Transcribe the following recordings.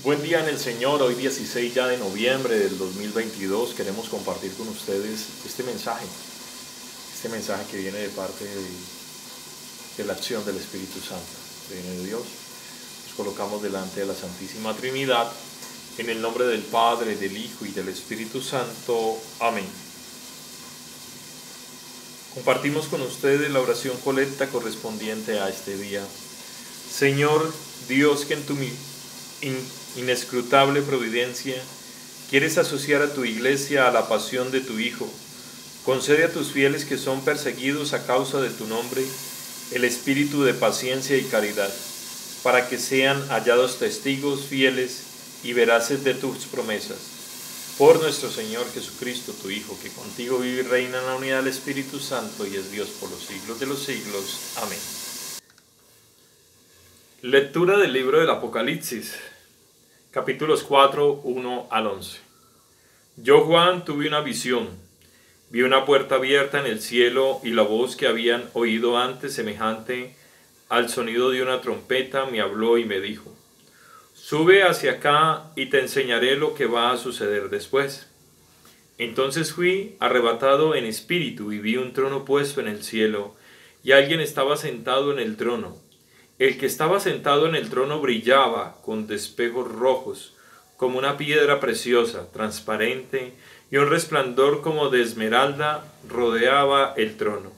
Buen día en el Señor, hoy 16 ya de noviembre del 2022 queremos compartir con ustedes este mensaje que viene de parte de la acción del Espíritu Santo, viene de Dios. Nos colocamos delante de la Santísima Trinidad, en el nombre del Padre, del Hijo y del Espíritu Santo. Amén. Compartimos con ustedes la oración colecta correspondiente a este día. Señor Dios, que en tu inescrutable providencia quieres asociar a tu iglesia a la pasión de tu Hijo, concede a tus fieles que son perseguidos a causa de tu nombre el espíritu de paciencia y caridad, para que sean hallados testigos fieles y veraces de tus promesas. Por nuestro Señor Jesucristo, tu Hijo, que contigo vive y reina en la unidad del Espíritu Santo y es Dios por los siglos de los siglos. Amén. Lectura del libro del Apocalipsis, capítulos 4, 1 al 11. Yo, Juan, tuve una visión. Vi una puerta abierta en el cielo y la voz que habían oído antes, semejante al sonido de una trompeta, me habló y me dijo: Sube hacia acá y te enseñaré lo que va a suceder después. Entonces fui arrebatado en espíritu y vi un trono puesto en el cielo, y alguien estaba sentado en el trono. El que estaba sentado en el trono brillaba con despejos rojos, como una piedra preciosa, transparente, y un resplandor como de esmeralda rodeaba el trono.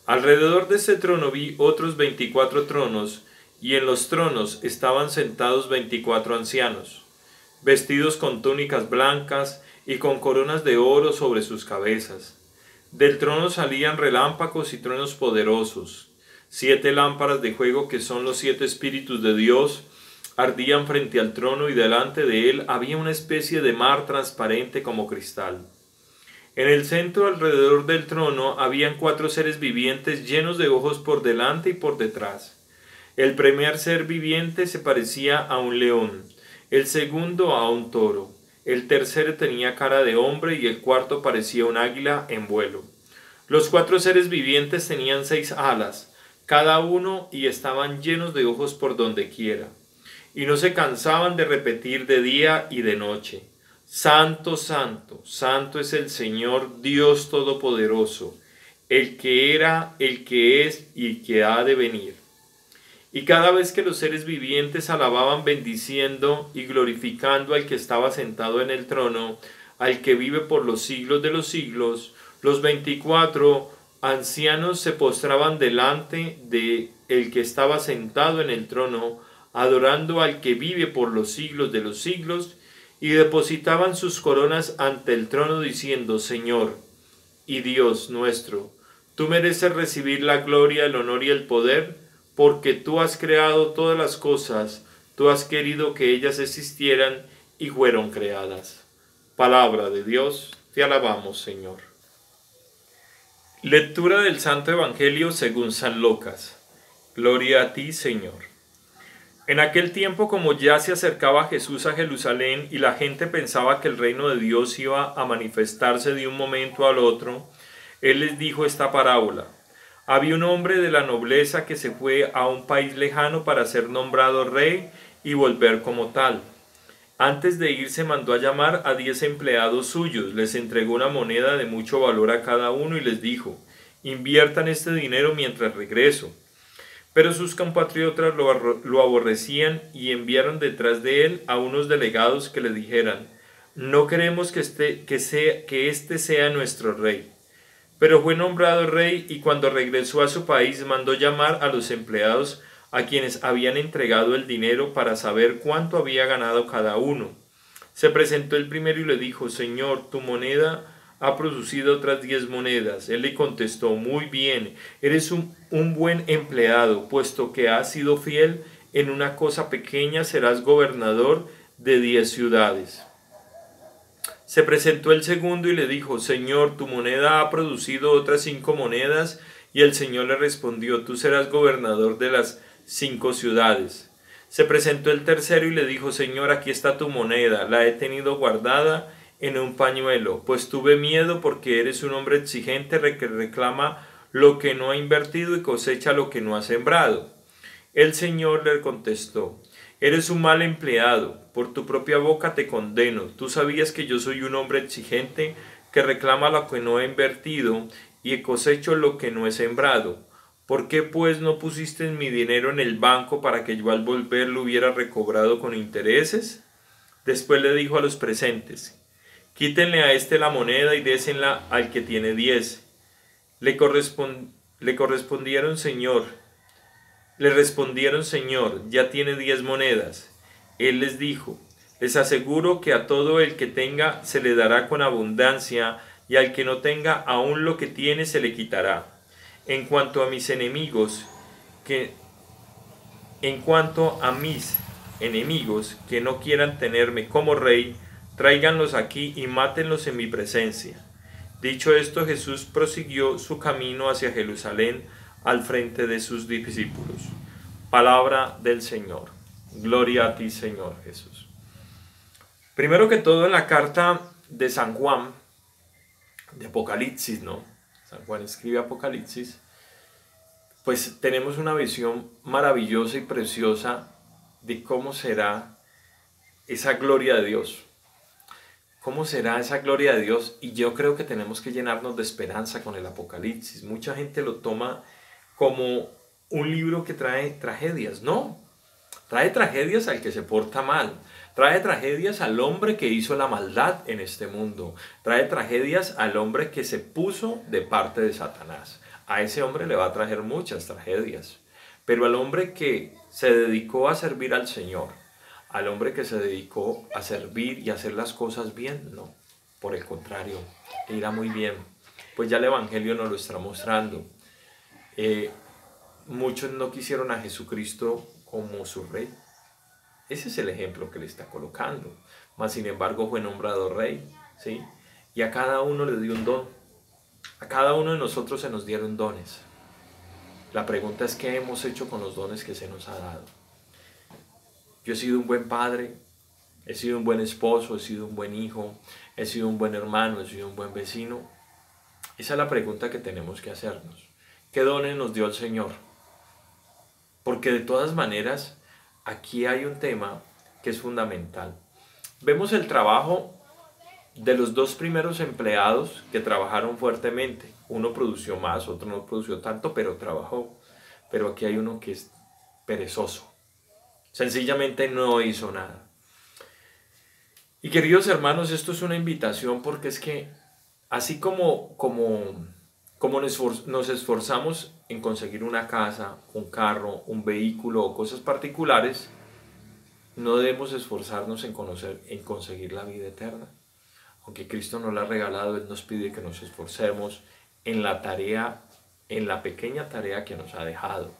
Alrededor de este trono vi otros 24 tronos, y en los tronos estaban sentados 24 ancianos, vestidos con túnicas blancas y con coronas de oro sobre sus cabezas. Del trono salían relámpagos y truenos poderosos. 7 lámparas de fuego, que son los 7 espíritus de Dios, ardían frente al trono, y delante de él había una especie de mar transparente como cristal. En el centro, alrededor del trono, habían 4 seres vivientes llenos de ojos por delante y por detrás. El primer ser viviente se parecía a un león, el segundo a un toro, el tercero tenía cara de hombre y el cuarto parecía un águila en vuelo. Los 4 seres vivientes tenían 6 alas, cada uno, y estaban llenos de ojos por donde quiera, y no se cansaban de repetir de día y de noche: Santo, santo, santo es el Señor Dios Todopoderoso, el que era, el que es y el que ha de venir. Y cada vez que los seres vivientes alababan, bendiciendo y glorificando al que estaba sentado en el trono, al que vive por los siglos de los siglos, los 24 ancianos se postraban delante de el que estaba sentado en el trono, adorando al que vive por los siglos de los siglos, y depositaban sus coronas ante el trono, diciendo: Señor y Dios nuestro, tú mereces recibir la gloria, el honor y el poder, porque tú has creado todas las cosas, tú has querido que ellas existieran y fueron creadas. Palabra de Dios, te alabamos, Señor. Lectura del Santo Evangelio según San Lucas. Gloria a ti, Señor. En aquel tiempo, como ya se acercaba Jesús a Jerusalén y la gente pensaba que el reino de Dios iba a manifestarse de un momento al otro, Él les dijo esta parábola. Había un hombre de la nobleza que se fue a un país lejano para ser nombrado rey y volver como tal. Antes de irse mandó a llamar a 10 empleados suyos, les entregó una moneda de mucho valor a cada uno y les dijo: inviertan este dinero mientras regreso. Pero sus compatriotas lo aborrecían y enviaron detrás de él a unos delegados que le dijeran: no queremos que este sea nuestro rey. Pero fue nombrado rey, y cuando regresó a su país mandó llamar a los empleados a quienes habían entregado el dinero para saber cuánto había ganado cada uno. Se presentó el primero y le dijo: Señor, tu moneda ha producido otras 10 monedas. Él le contestó: muy bien, eres un buen empleado, puesto que has sido fiel en una cosa pequeña, serás gobernador de 10 ciudades. Se presentó el segundo y le dijo: Señor, tu moneda ha producido otras 5 monedas. Y el Señor le respondió: tú serás gobernador de las 5 ciudades. Se presentó el tercero y le dijo: Señor, aquí está tu moneda, la he tenido guardada en un pañuelo, pues tuve miedo porque eres un hombre exigente que reclama lo que no ha invertido y cosecha lo que no ha sembrado. El Señor le contestó: eres un mal empleado, por tu propia boca te condeno. Tú sabías que yo soy un hombre exigente, que reclama lo que no he invertido y cosecho lo que no he sembrado. ¿Por qué pues no pusiste mi dinero en el banco para que yo al volver lo hubiera recobrado con intereses? Después le dijo a los presentes: quítenle a este la moneda y désenla al que tiene 10. Le respondieron: Señor, ya tiene 10 monedas. Él les dijo: les aseguro que a todo el que tenga se le dará con abundancia, y al que no tenga aún lo que tiene se le quitará. En cuanto a mis enemigos, que no quieran tenerme como rey, tráiganlos aquí y mátenlos en mi presencia. Dicho esto, Jesús prosiguió su camino hacia Jerusalén al frente de sus discípulos. Palabra del Señor. Gloria a ti, Señor Jesús. Primero que todo, en la carta de San Juan, de Apocalipsis, ¿no? San Juan escribe Apocalipsis. Pues tenemos una visión maravillosa y preciosa de cómo será esa gloria de Dios. ¿Cómo será esa gloria de Dios? Y yo creo que tenemos que llenarnos de esperanza con el Apocalipsis. Mucha gente lo toma como un libro que trae tragedias. No, trae tragedias al que se porta mal. Trae tragedias al hombre que hizo la maldad en este mundo. Trae tragedias al hombre que se puso de parte de Satanás. A ese hombre le va a traer muchas tragedias. Pero al hombre que se dedicó a servir al Señor, al hombre que se dedicó a servir y a hacer las cosas bien, no. Por el contrario, le irá muy bien. Pues ya el Evangelio nos lo está mostrando. Muchos no quisieron a Jesucristo como su rey. Ese es el ejemplo que le está colocando. Mas sin embargo fue nombrado rey, ¿sí? Y a cada uno le dio un don. A cada uno de nosotros se nos dieron dones. La pregunta es: ¿qué hemos hecho con los dones que se nos ha dado? Yo he sido un buen padre, he sido un buen esposo, he sido un buen hijo, he sido un buen hermano, he sido un buen vecino. Esa es la pregunta que tenemos que hacernos. ¿Qué dones nos dio el Señor? Porque de todas maneras, aquí hay un tema que es fundamental. Vemos el trabajo de los dos primeros empleados que trabajaron fuertemente. Uno produció más, otro no produció tanto, pero trabajó. Pero aquí hay uno que es perezoso. Sencillamente no hizo nada. Y queridos hermanos, esto es una invitación, porque es que así como nos esforzamos en conseguir una casa, un carro, un vehículo o cosas particulares, no debemos esforzarnos en conseguir la vida eterna. Aunque Cristo nos la ha regalado, Él nos pide que nos esforcemos en la tarea, en la pequeña tarea que nos ha dejado.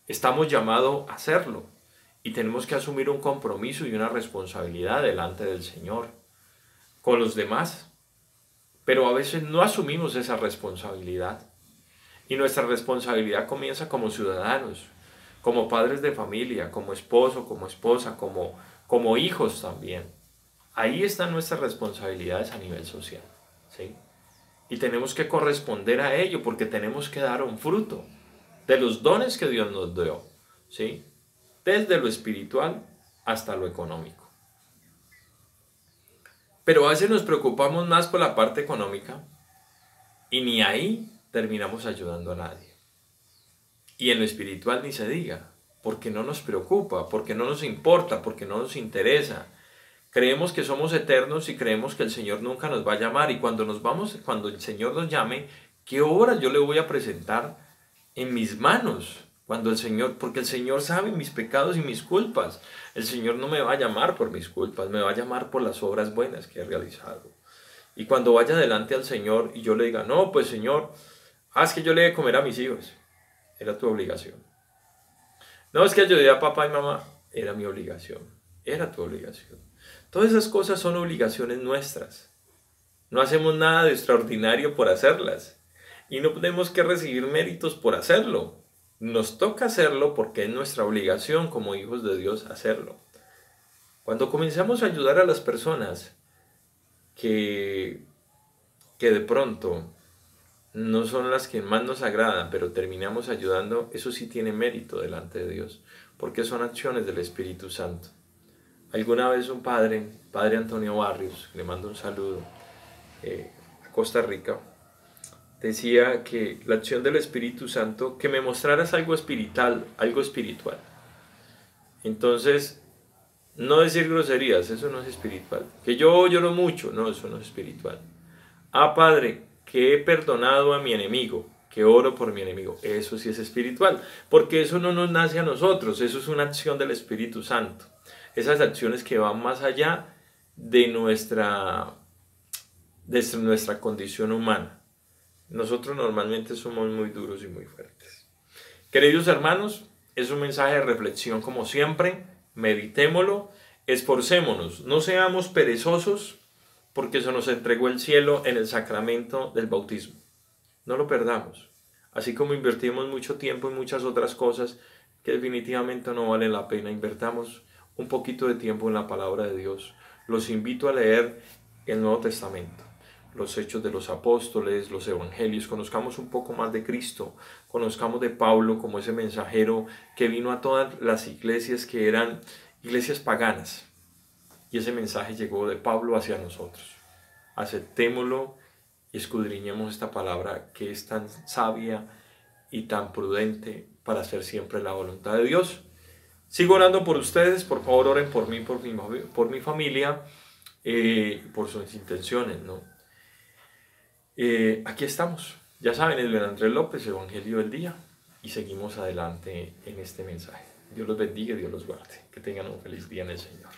Estamos llamados a hacerlo y tenemos que asumir un compromiso y una responsabilidad delante del Señor con los demás. Pero a veces no asumimos esa responsabilidad. Y nuestra responsabilidad comienza como ciudadanos, como padres de familia, como esposo, como esposa, como hijos también. Ahí están nuestras responsabilidades a nivel social, ¿sí? Y tenemos que corresponder a ello, porque tenemos que dar un fruto de los dones que Dios nos dio, ¿sí? Desde lo espiritual hasta lo económico. Pero a veces nos preocupamos más por la parte económica y ni ahí terminamos ayudando a nadie. Y en lo espiritual ni se diga, porque no nos preocupa, porque no nos importa, porque no nos interesa. Creemos que somos eternos y creemos que el Señor nunca nos va a llamar. Y cuando el Señor nos llame, ¿qué obra yo le voy a presentar en mis manos? Porque el Señor sabe mis pecados y mis culpas. El Señor no me va a llamar por mis culpas, me va a llamar por las obras buenas que he realizado. Y cuando vaya delante al Señor y yo le diga: no, pues Señor, haz que yo le dé de comer a mis hijos. Era tu obligación. No, es que ayudé a papá y mamá. Era mi obligación. Era tu obligación. Todas esas cosas son obligaciones nuestras. No hacemos nada de extraordinario por hacerlas. Y no tenemos que recibir méritos por hacerlo. Nos toca hacerlo porque es nuestra obligación como hijos de Dios hacerlo. Cuando comenzamos a ayudar a las personas que de pronto no son las que más nos agradan, pero terminamos ayudando, eso sí tiene mérito delante de Dios, porque son acciones del Espíritu Santo. Alguna vez un padre Antonio Barrios, le mando un saludo, a Costa Rica, decía que la acción del Espíritu Santo, que me mostraras algo espiritual, algo espiritual. Entonces, no decir groserías, eso no es espiritual. Que yo lloro mucho, no, eso no es espiritual. Ah, Padre, que he perdonado a mi enemigo, que oro por mi enemigo, eso sí es espiritual, porque eso no nos nace a nosotros, eso es una acción del Espíritu Santo. Esas acciones que van más allá de nuestra condición humana. Nosotros normalmente somos muy duros y muy fuertes. Queridos hermanos, es un mensaje de reflexión como siempre. Meditémoslo, esforcémonos, no seamos perezosos, porque se nos entregó el cielo en el sacramento del bautismo. No lo perdamos. Así como invertimos mucho tiempo en muchas otras cosas que definitivamente no valen la pena, invertamos un poquito de tiempo en la palabra de Dios. Los invito a leer el Nuevo Testamento, los Hechos de los Apóstoles, los Evangelios, conozcamos un poco más de Cristo, conozcamos de Pablo como ese mensajero que vino a todas las iglesias que eran iglesias paganas, y ese mensaje llegó de Pablo hacia nosotros. Aceptémoslo y escudriñemos esta palabra que es tan sabia y tan prudente para hacer siempre la voluntad de Dios. Sigo orando por ustedes, por favor oren por mí, por mi familia, por sus intenciones, ¿no? Aquí estamos, ya saben, Edwin Andrés López, Evangelio del Día, y seguimos adelante en este mensaje. Dios los bendiga y Dios los guarde. Que tengan un feliz día en el Señor.